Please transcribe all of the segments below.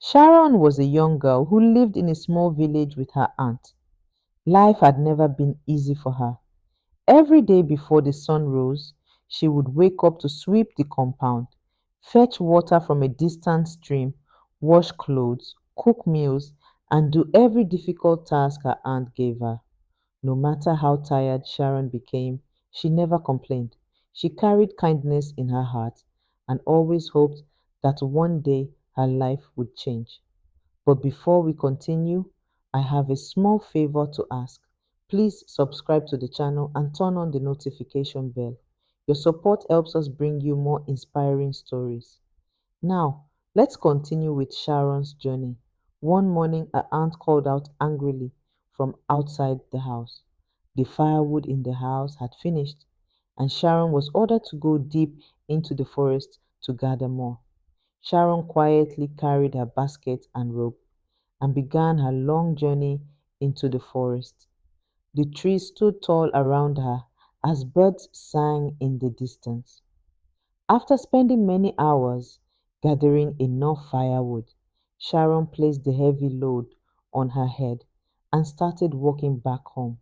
Sharon was a young girl who lived in a small village with her aunt. Life had never been easy for her. Every day before the sun rose, she would wake up to sweep the compound, fetch water from a distant stream, wash clothes, cook meals, and do every difficult task her aunt gave her. No matter how tired Sharon became, she never complained. She carried kindness in her heart and always hoped that one day her life would change. But before we continue, I have a small favor to ask. Please subscribe to the channel and turn on the notification bell. Your support helps us bring you more inspiring stories. Now, let's continue with Sharon's journey. One morning, her aunt called out angrily from outside the house. The firewood in the house had finished, and Sharon was ordered to go deep into the forest to gather more. Sharon quietly carried her basket and rope and began her long journey into the forest. The trees stood tall around her as birds sang in the distance. After spending many hours gathering enough firewood, Sharon placed the heavy load on her head and started walking back home.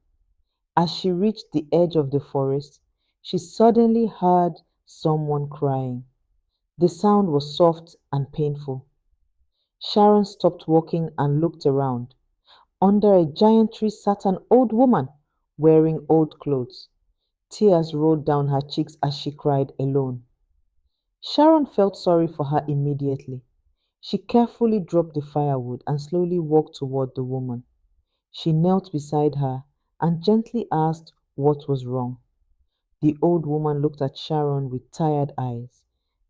As she reached the edge of the forest, she suddenly heard someone crying. The sound was soft and painful. Sharon stopped walking and looked around. Under a giant tree sat an old woman wearing old clothes. Tears rolled down her cheeks as she cried alone. Sharon felt sorry for her immediately. She carefully dropped the firewood and slowly walked toward the woman. She knelt beside her and gently asked what was wrong. The old woman looked at Sharon with tired eyes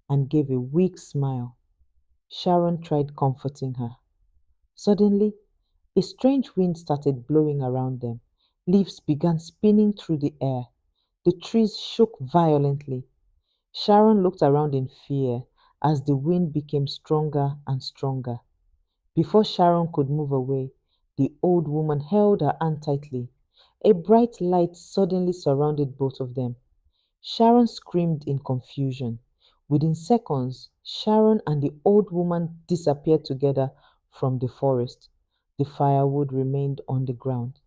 and gave a weak smile. Sharon tried comforting her. Suddenly, a strange wind started blowing around them. Leaves began spinning through the air. The trees shook violently. Sharon looked around in fear as the wind became stronger and stronger. Before Sharon could move away, the old woman held her hand tightly. A bright light suddenly surrounded both of them. Sharon screamed in confusion. Within seconds, Sharon and the old woman disappeared together from the forest. The firewood remained on the ground.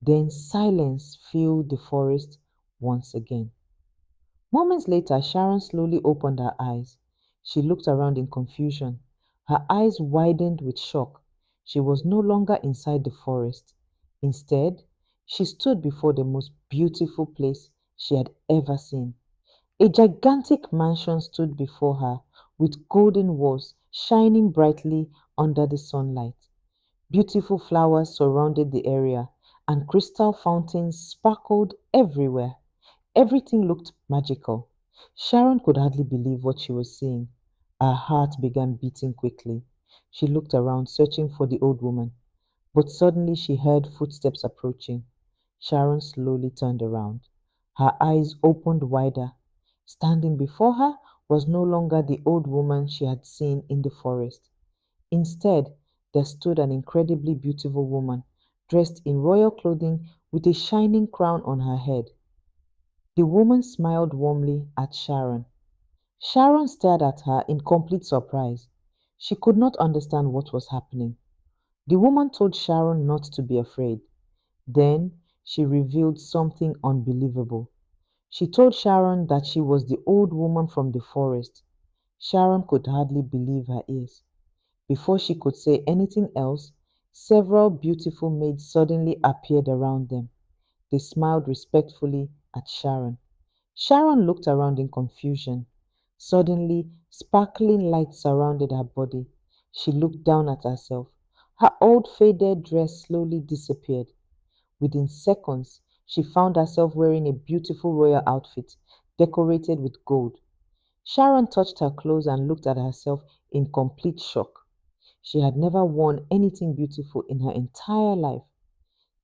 Then silence filled the forest once again. Moments later, Sharon slowly opened her eyes. She looked around in confusion. Her eyes widened with shock. She was no longer inside the forest. Instead, she stood before the most beautiful place she had ever seen. A gigantic mansion stood before her, with golden walls shining brightly under the sunlight. Beautiful flowers surrounded the area, and crystal fountains sparkled everywhere. Everything looked magical. Sharon could hardly believe what she was seeing. Her heart began beating quickly. She looked around, searching for the old woman, but suddenly she heard footsteps approaching. Sharon slowly turned around. Her eyes opened wider. Standing before her was no longer the old woman she had seen in the forest. Instead, there stood an incredibly beautiful woman, dressed in royal clothing with a shining crown on her head. The woman smiled warmly at Sharon. Sharon stared at her in complete surprise. She could not understand what was happening. The woman told Sharon not to be afraid. Then she revealed something unbelievable. She told Sharon that she was the old woman from the forest. Sharon could hardly believe her ears. Before she could say anything else, several beautiful maids suddenly appeared around them. They smiled respectfully at Sharon. Sharon looked around in confusion. Suddenly, sparkling light surrounded her body. She looked down at herself. Her old faded dress slowly disappeared. Within seconds, she found herself wearing a beautiful royal outfit decorated with gold. Sharon touched her clothes and looked at herself in complete shock. She had never worn anything beautiful in her entire life.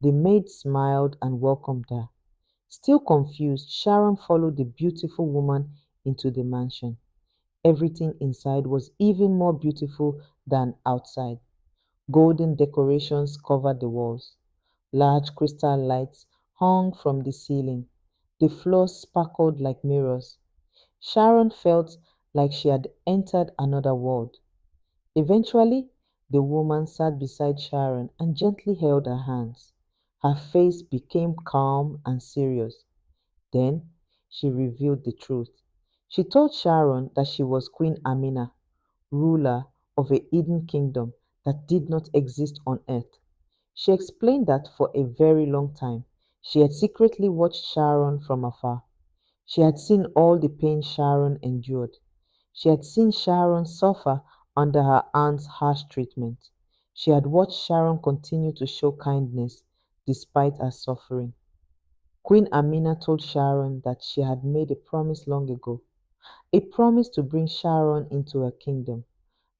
The maid smiled and welcomed her. Still confused, Sharon followed the beautiful woman into the mansion. Everything inside was even more beautiful than outside. Golden decorations covered the walls. Large crystal lights hung from the ceiling. The floors sparkled like mirrors. Sharon felt like she had entered another world. Eventually, The woman sat beside Sharon and gently held her hands. Her face became calm and serious. Then she revealed the truth. She told Sharon that she was Queen Amina, ruler of a hidden kingdom that did not exist on earth. She explained that for a very long time she had secretly watched Sharon from afar. She had seen all the pain Sharon endured. She had seen Sharon suffer under her aunt's harsh treatment. She had watched Sharon continue to show kindness despite her suffering. Queen Amina told Sharon that she had made a promise long ago, a promise to bring Sharon into her kingdom,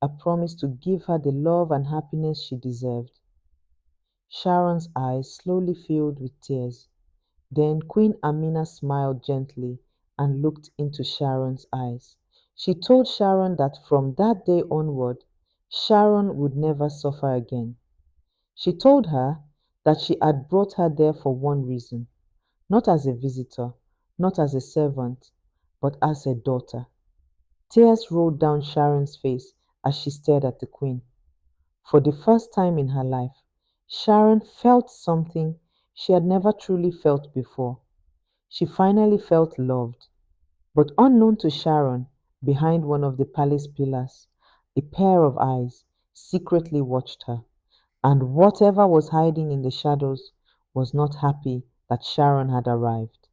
a promise to give her the love and happiness she deserved. Sharon's eyes slowly filled with tears. Then Queen Amina smiled gently and looked into Sharon's eyes. She told Sharon that from that day onward, Sharon would never suffer again. She told her that she had brought her there for one reason, not as a visitor, not as a servant, but as a daughter. Tears rolled down Sharon's face as she stared at the queen. For the first time in her life, Sharon felt something she had never truly felt before. She finally felt loved. But unknown to Sharon, behind one of the palace pillars, a pair of eyes secretly watched her, and whatever was hiding in the shadows was not happy that Sharon had arrived.